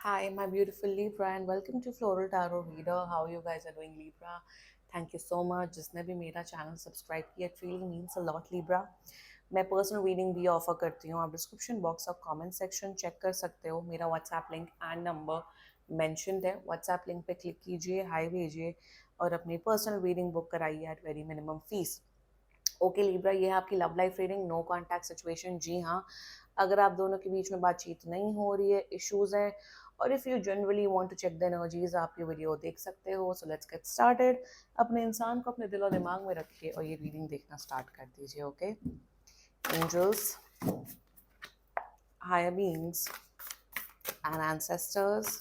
Hi, my beautiful Libra, and welcome to Floral Tarot Reader. How you guys are doing, Libra? Thank you so much. जिसने भी मेरा channel subscribe किया, it really means a lot, Libra. मैं personal reading भी offer करती हूँ. आप description box और कमेंट सेक्शन चेक कर सकते हो. मेरा WhatsApp link and number mentioned है. व्हाट्सएप लिंक पे क्लिक कीजिए, हाई भेजिए और अपनी पर्सनल रीडिंग बुक कराइए at very minimum fees. Okay Libra, ये है आपकी love life reading. No contact situation. जी हाँ, अगर आप दोनों के बीच में बातचीत नहीं हो रही है, इश्यूज हैं, और if you generally want to check the energies, आप ये वीडियो देख सकते हो. So let's get started. अपने इंसान को अपने दिल और दिमाग में रखिए और ये रीडिंग देखना स्टार्ट कर दीजिए. Okay angels, higher beings and ancestors,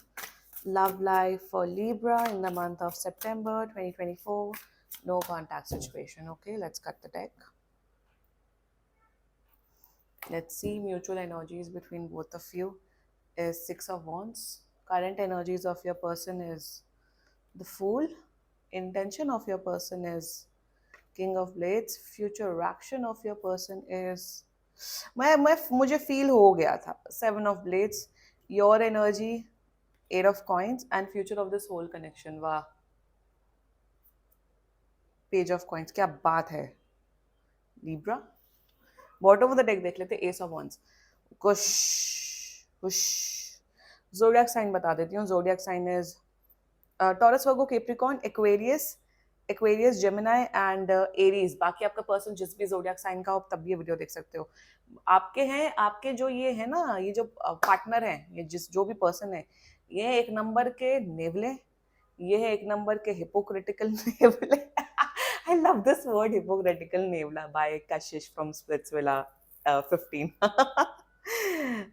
love life for Libra in the month of September 2024. No contact situation. Okay, let's cut the deck. Let's see mutual energies between both of you is Six of Wands. Current energies of your person is the Fool. Intention of your person is King of Blades. Future action of your person is मैं मुझे feel हो गया था Seven of Blades. Your energy Eight of Coins and future of this whole connection. वाह, Page of Coins, क्या बात है Libra. Bottom of the deck देख लेते. Ace of wands. कुश कुश. जोडियक साइन बता देती हूँ. Zodiac sign is Taurus, Virgo, Capricorn, Aquarius, Gemini and Aries. बाकी आपका पर्सन जिस भी जोडियक साइन का हो तब भी ये वीडियो देख सकते हो. आपके हैं, आपके जो ये है ना, ये जो पार्टनर है, ये जो भी पर्सन है, ये एक नंबर के नेवले, ये है एक नंबर के हिपोक्रिटिकल नेवले. I love this word, hypocritical नेवला, by Kashish from Splitsvilla 15.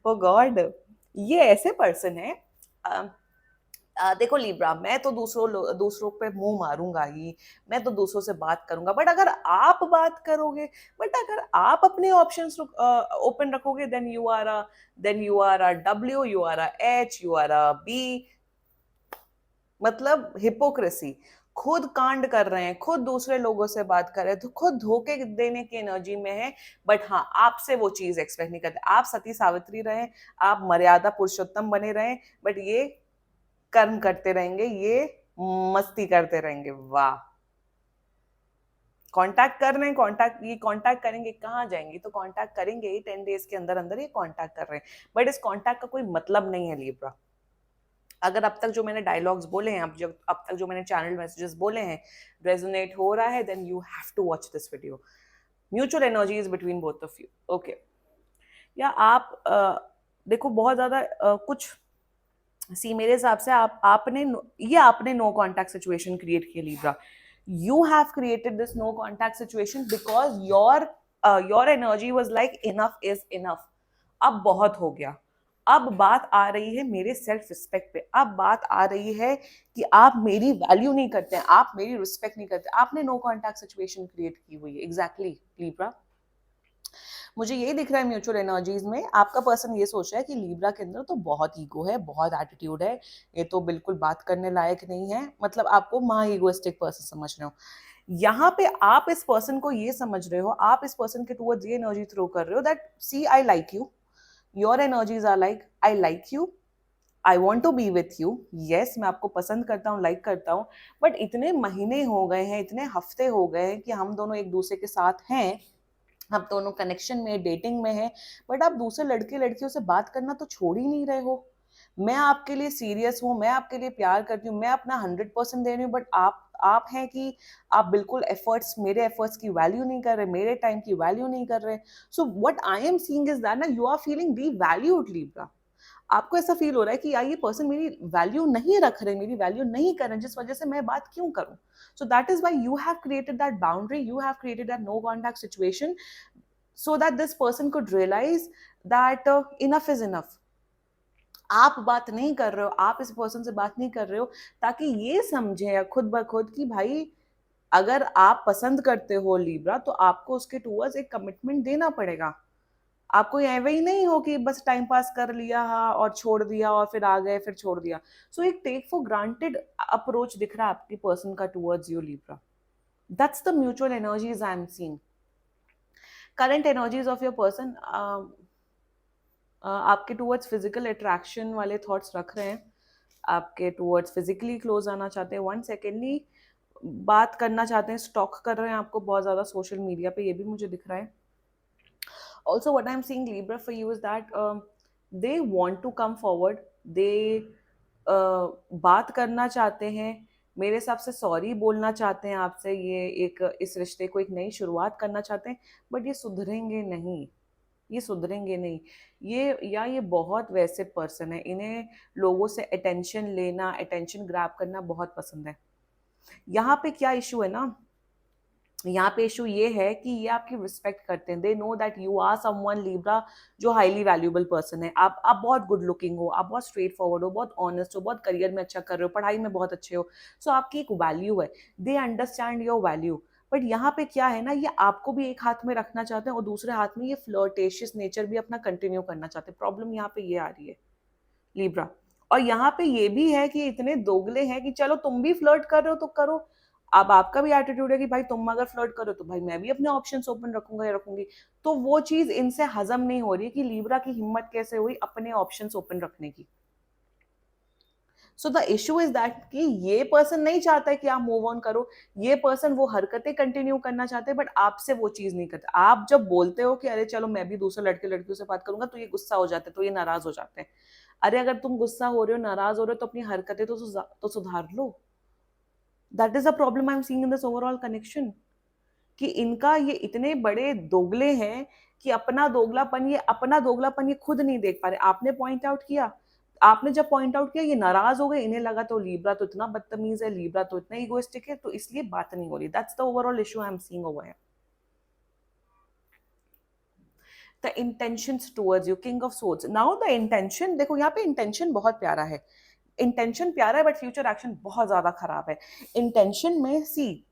Oh God, ये ऐसे पर्सन है. देखो लिब्रा, मैं तो दूसरों पे मुंह मारूंगा ही, मैं तो दूसरों से बात करूंगा, बट अगर आप बात करोगे, बट अगर आप अपने ऑप्शंस ओपन रखोगे, then you are a W, you are a H, you are a B. मतलब हिपोक्रेसी. खुद कांड कर रहे हैं, खुद दूसरे लोगों से बात कर रहे हैं, तो खुद धोखे देने की एनर्जी में है. बट हाँ, आपसे वो चीज एक्सपेक्ट नहीं करते. आप सती सावित्री रहे, आप मर्यादा पुरुषोत्तम बने रहे, बट ये कर्म करते रहेंगे, ये मस्ती करते रहेंगे. वाह. कांटेक्ट कर रहे हैं, कांटेक्ट करेंगे, कहाँ जाएंगे, तो कांटेक्ट करेंगे ही 10 डेज के अंदर अंदर. ये कांटेक्ट कर रहे हैं, बट इस कांटेक्ट का कोई मतलब नहीं है लिब्रा. अगर अब तक जो मैंने डायलॉग्स बोले हैं, अब तक जो मैंने चैनल मैसेजेस बोले हैं, रेजोनेट हो रहा है, then you have to watch this video. Mutual energies between both of you. Okay, या आप देखो बहुत ज्यादा कुछ सी, मेरे हिसाब से आपने नो कॉन्टैक्ट सिचुएशन क्रिएट किया Libra. You have created this no contact situation because your energy was like enough is enough. अब बहुत हो गया. अब बात आ रही है मेरे सेल्फ रिस्पेक्ट पे. अब बात आ रही है कि आप मेरी वैल्यू नहीं करते हैं, आप मेरी रिस्पेक्ट नहीं करते. आपने नो कॉन्टैक्ट सिचुएशन क्रिएट की हुई है. एग्जैक्टली लिब्रा, मुझे यही दिख रहा है म्यूचुअल एनर्जीज में. आपका पर्सन ये सोच रहा है कि लीब्रा के अंदर तो बहुत ईगो है, बहुत एटीट्यूड है, ये तो बिल्कुल बात करने लायक नहीं है. मतलब आपको महा ईगोइस्टिक पर्सन समझ रहे हो. यहाँ पे आप इस पर्सन को ये समझ रहे हो, आप इस पर्सन के टूवर्ड्स ये एनर्जी थ्रो कर रहे हो that see I like you. Your energies are like I like you, I want to be with you. Yes, मैं आपको पसंद करता हूँ, लाइक करता हूँ, बट इतने महीने हो गए हैं, इतने हफ्ते हो गए हैं कि हम दोनों एक दूसरे के साथ हैं, हम दोनों कनेक्शन में, डेटिंग में है, बट आप दूसरे लड़के लड़कियों से बात करना तो छोड़ ही नहीं रहे हो. मैं आपके लिए सीरियस हूँ, मैं आपके लिए प्यार करती हूँ, मैं अपना 100% दे रही हूँ, बट आप हैं कि आप बिल्कुल मेरे एफर्ट्स की वैल्यू नहीं कर रहे, मेरे टाइम की वैल्यू नहीं कर रहे. So what I am seeing is that ना, you are feeling devalued Libra. आपको ऐसा फील हो रहा है कि यार ये पर्सन मेरी वैल्यू नहीं रख रहे, मेरी वैल्यू नहीं कर रहे, जिस वजह से मैं बात क्यों करूं. So that is why you have created that boundary, you have created that no contact situation, so that this person could realize that enough is enough. आप बात नहीं कर रहे हो, आप इस पर्सन से बात नहीं कर रहे हो ताकि ये समझे खुद ब खुद कि भाई अगर आप पसंद करते हो लिब्रा तो आपको उसके टूवर्ड्स एक कमिटमेंट देना पड़ेगा. आपको ये वही नहीं हो कि बस टाइम पास कर लिया और छोड़ दिया और फिर आ गए फिर छोड़ दिया. सो एक टेक फॉर ग्रांटेड अप्रोच दिख रहा है आपकी पर्सन का towards you Libra. That's the mutual energies I am seeing. current energies of your person, आपके टूवर्ड्स फिजिकल अट्रैक्शन वाले थॉट्स रख रहे हैं, आपके टूवर्ड्स फिजिकली क्लोज आना चाहते हैं, वन सेकेंडली बात करना चाहते हैं, स्टॉक कर रहे हैं आपको बहुत ज़्यादा सोशल मीडिया पे, ये भी मुझे दिख रहा है. Also what I'm seeing Libra for you is that they want to come forward, they बात करना चाहते हैं, मेरे हिसाब से सॉरी बोलना चाहते हैं आपसे, ये एक इस रिश्ते को एक नई शुरुआत करना चाहते हैं, बट ये सुधरेंगे नहीं, ये सुधरेंगे नहीं. ये बहुत वैसे पर्सन है, इन्हें लोगों से अटेंशन लेना, अटेंशन ग्रैब करना बहुत पसंद है. यहाँ पे क्या इशू है ना, यहाँ पे इशू ये है कि ये आपकी रिस्पेक्ट करते हैं, they know that you are someone Libra जो हाईली वैल्यूएबल पर्सन है. आप बहुत गुड लुकिंग हो, आप बहुत स्ट्रेट फॉरवर्ड हो, बहुत ऑनेस्ट हो, बहुत करियर में अच्छा कर रहे हो, पढ़ाई में बहुत अच्छे हो, सो आपकी एक वैल्यू है, they understand your value. But यहाँ पे क्या है ना, ये आपको भी एक हाथ में रखना चाहते हैं और दूसरे हाथ में ये फ्लर्टेशियस नेचर भी अपना कंटिन्यू करना चाहते हैं. प्रॉब्लम यहाँ पे ये आ रही है लिब्रा. और यहाँ पे ये भी है कि इतने दोगले हैं कि चलो तुम भी फ्लर्ट कर रहे हो तो करो. अब आपका भी एटीट्यूड है कि भाई तुम अगर फ्लर्ट करो तो भाई मैं भी अपने ऑप्शंस ओपन रखूंगा या रखूंगी. तो वो चीज इनसे हजम नहीं हो रही कि लिब्रा की हिम्मत कैसे हुई अपने ऑप्शंस ओपन रखने की. So the issue is that कि ये पर्सन नहीं चाहता है कि आप मूव ऑन करो, ये पर्सन वो हरकतें कंटिन्यू करना चाहते हैं, बट आपसे वो चीज नहीं करते. आप जब बोलते हो कि अरे चलो मैं भी दूसरे लड़के लड़कियों से बात करूंगा, तो ये गुस्सा हो जाते हैं, तो ये नाराज हो जाते हैं. अरे अगर तुम गुस्सा हो रहे हो, नाराज हो रहे हो, तो अपनी हरकतें तो सुधार लो. That is a problem I am seeing in this overall connection, कि इनका ये इतने बड़े दोगले हैं कि अपना दोगलापन ये खुद नहीं देख पा रहे. आपने पॉइंट आउट किया, आपने जब पॉइंट आउट किया ये नाराज हो गए, इन्हें लगा तो लीब्रा तो इतना बदतमीज है, लीब्रा तो इतना इगोइस्टिक है, तो इसलिए बात नहीं हो रही. That's the overall issue I am seeing over here. The intentions towards you, king of swords. Now the intention, देखो यहाँ पे इंटेंशन बहुत प्यारा है, इंटेंशन प्यारा है, बट फ्यूचर एक्शन बहुत ज्यादा खराब है. इंटेंशन में सी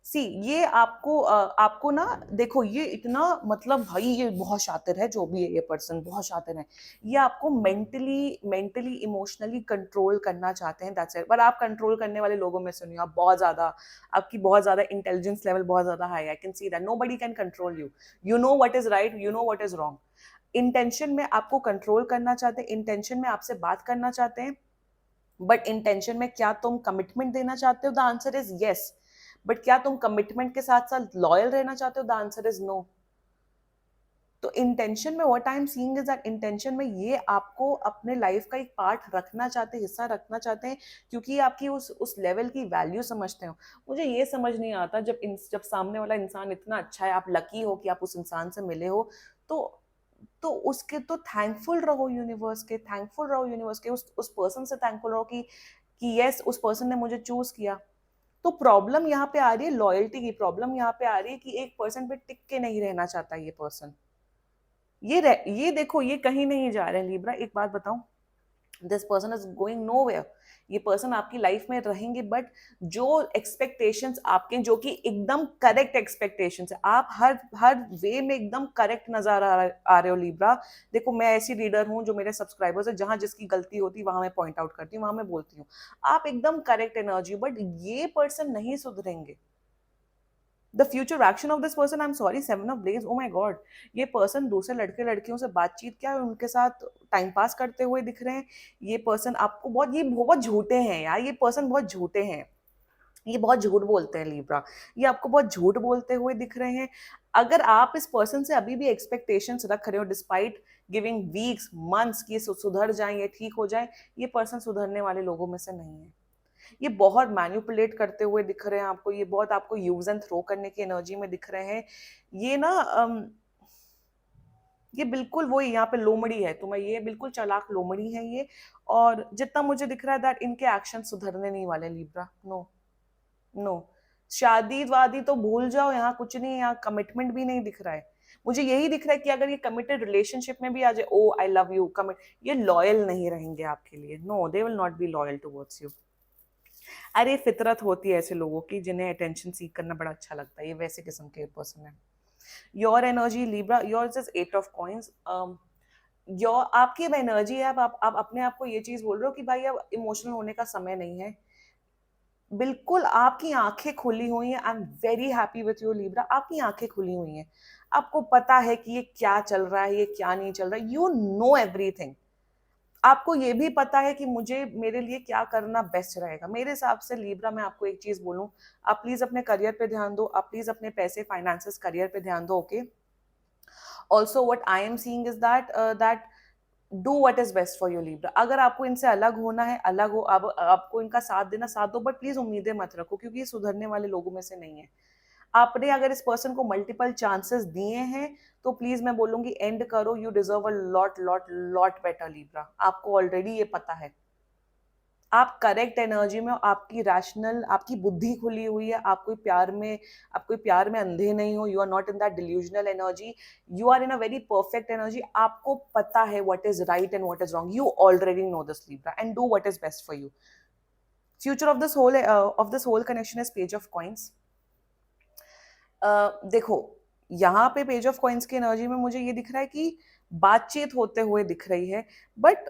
ये आपको ना, देखो ये इतना, मतलब भाई ये बहुत शातिर है, जो भी है ये पर्सन बहुत शातिर है, ये आपको मेंटली इमोशनली कंट्रोल करना चाहते हैं. That's it. पर आप कंट्रोल करने वाले लोगों में से नहीं हो, आप बहुत ज्यादा, आपकी बहुत ज्यादा इंटेलिजेंस लेवल बहुत ज्यादा high. I can see that nobody can control you. You know what is right, you know what is wrong. Intention में आपको कंट्रोल करना चाहते हैं, इंटेंशन में आपसे बात करना चाहते हैं, बट इंटेंशन में क्या तुम कमिटमेंट देना चाहते हो? The answer is yes. But क्या तुम कमिटमेंट के साथ साथ लॉयल रहना चाहते हो? The answer is no. तो इंटेंशन में what I am seeing is that intention में ये आपको अपने लाइफ का एक पार्ट रखना चाहते हैं, हिस्सा रखना चाहते हैं, क्योंकि ये आपकी उस लेवल की वैल्यू समझते हो. मुझे ये समझ नहीं आता, जब सामने वाला इंसान इतना अच्छा है, आप लकी हो कि आप उस इंसान से मिले हो, तो उसके तो थैंकफुल रहो यूनिवर्स के, उस पर्सन से थैंकफुल रहो कि यस उस पर्सन ने मुझे चूज किया. तो प्रॉब्लम यहाँ पे आ रही है लॉयल्टी की, प्रॉब्लम यहाँ पे आ रही है कि एक पर्सन पे टिक के नहीं रहना चाहता ये पर्सन. ये देखो ये कहीं नहीं जा रहे हैं लिब्रा. एक बात बताऊं, this person is going nowhere. ये पर्सन आपकी लाइफ में रहेंगे, बट जो एक्सपेक्टेशंस आपके, जो कि एकदम करेक्ट एक्सपेक्टेशंस है, आप हर वे में एकदम करेक्ट नजर आ रहे हो लिब्रा. देखो मैं ऐसी लीडर हूं, जो मेरे सब्सक्राइबर्स है, जहां जिसकी गलती होती है वहां मैं पॉइंट आउट करती हूँ, वहां मैं बोलती हूँ. आप एकदम करेक्ट एनर्जी, बट ये पर्सन नहीं सुधरेंगे. The future action of this person, I am sorry, seven of blades, oh my god. ये पर्सन दूसरे लड़के लड़कियों से बातचीत, क्या उनके साथ टाइम पास करते हुए दिख रहे हैं. ये पर्सन आपको ये बहुत झूठे हैं यार, ये पर्सन बहुत झूठे हैं, ये बहुत झूठ बोलते हैं लिब्रा. ये आपको बहुत झूठ बोलते हुए दिख रहे हैं. अगर आप इस पर्सन से अभी भी एक्सपेक्टेशंस रख रहे हो, डिस्पाइट गिविंग वीक्स मंथ्स कि ये सुधर जाए, ये ठीक हो जाए, ये पर्सन सुधरने वाले लोगों में से नहीं है. ये बहुत मैनिपुलेट करते हुए दिख रहे हैं आपको, ये बहुत आपको यूज एंड थ्रो करने की एनर्जी में दिख रहे हैं. ये ना ये बिल्कुल वही यहाँ पे लोमड़ी है, तो मैं ये बिल्कुल चालाक लोमड़ी है ये. और जितना मुझे दिख रहा है दैट इनके एक्शन सुधरने नहीं वाले लिब्रा. No no. शादी वादी तो भूल जाओ, यहाँ कुछ नहीं, यहाँ कमिटमेंट भी नहीं दिख रहा है. मुझे यही दिख रहा है कि अगर ये कमिटेड रिलेशनशिप में भी आ जाए, oh I love you commit, ये लॉयल नहीं रहेंगे आपके लिए. No, they will not be loyal towards you. अरे फितरत होती है ऐसे लोगों की जिन्हें अटेंशन सीख करना बड़ा अच्छा लगता है, ये वैसे किस्म के पर्सन है. Your energy Libra, your is 8 of coins. Your आपकी अब एनर्जी है, आप अपने आप को ये चीज बोल रहे हो कि भाई अब इमोशनल होने का समय नहीं है. बिल्कुल आपकी आंखें खुली हुई हैं। I am very happy with you Libra, आपकी आंखें खुली हुई हैं। आपको पता है कि ये क्या चल रहा है, ये क्या नहीं चल रहा है, यू नो एवरीथिंग। आपको ये भी पता है कि मुझे मेरे लिए क्या करना बेस्ट रहेगा। मेरे हिसाब से लिब्रा, मैं आपको एक चीज बोलूं, आप प्लीज अपने करियर पे ध्यान दो, आप प्लीज अपने पैसे, फाइनेंसेस, करियर पे ध्यान दो, okay. Also what I am seeing is that do what is best for your Libra. अगर आपको इनसे अलग होना है, अलग हो, अब आपको इनका साथ देना, साथ दो, बट प्लीज उम्मीदें मत रखो, क्योंकि ये सुधरने वाले लोगों में से नहीं है। आपने अगर इस पर्सन को मल्टीपल चांसेस दिए हैं, तो प्लीज मैं बोलूंगी एंड करो। You deserve a lot lot lot better Libra, आपको ऑलरेडी ये पता है। आप करेक्ट एनर्जी में हो, आपकी रैशनल, आपकी बुद्धि खुली हुई है, आप कोई प्यार में अंधे नहीं हो। You are not in that delusional energy, you are in a very perfect energy. आपको पता है what is right and what is wrong, you already know this Libra, and do what is best for you. Future of this whole connection is page of coins. देखो, यहाँ पे page of coins की energy में मुझे ये दिख रहा है कि बातचीत होते हुए दिख रही है, बट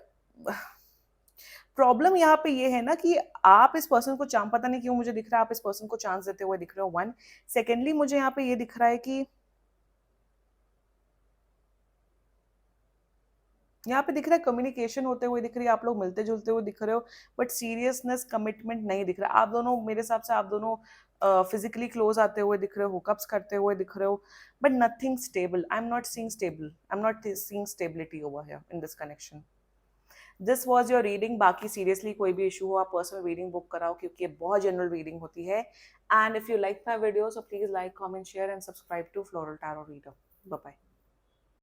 प्रॉब्लम यहाँ पे ये है ना कि आप इस पर्सन को पता नहीं क्यों मुझे दिख रहा है आप इस पर्सन को चांस देते हुए दिख रहे हो, वन। सेकेंडली मुझे यहाँ पे ये दिख रहा है कि यहाँ पे दिख रहा है कम्युनिकेशन होते हुए दिख रही है, आप लोग मिलते जुलते हुए दिख रहे हो, बट सीरियसनेस, कमिटमेंट नहीं दिख रहा। आप दोनों, मेरे हिसाब से आप दोनों फिजिकली क्लोज आते हुए दिख रहे हो, हुकअप्स करते हुए दिख रहे हो, but nothing stable. I am not seeing stability over here in this connection. This was your reading. बाकी सीरियसली कोई भी इशू हो, आप पर्सनल रीडिंग बुक कराओ, क्योंकि ये बहुत जनरल रीडिंग होती है। And if you like my video, so please like, comment, share and subscribe to floral tarot reader. Bye bye.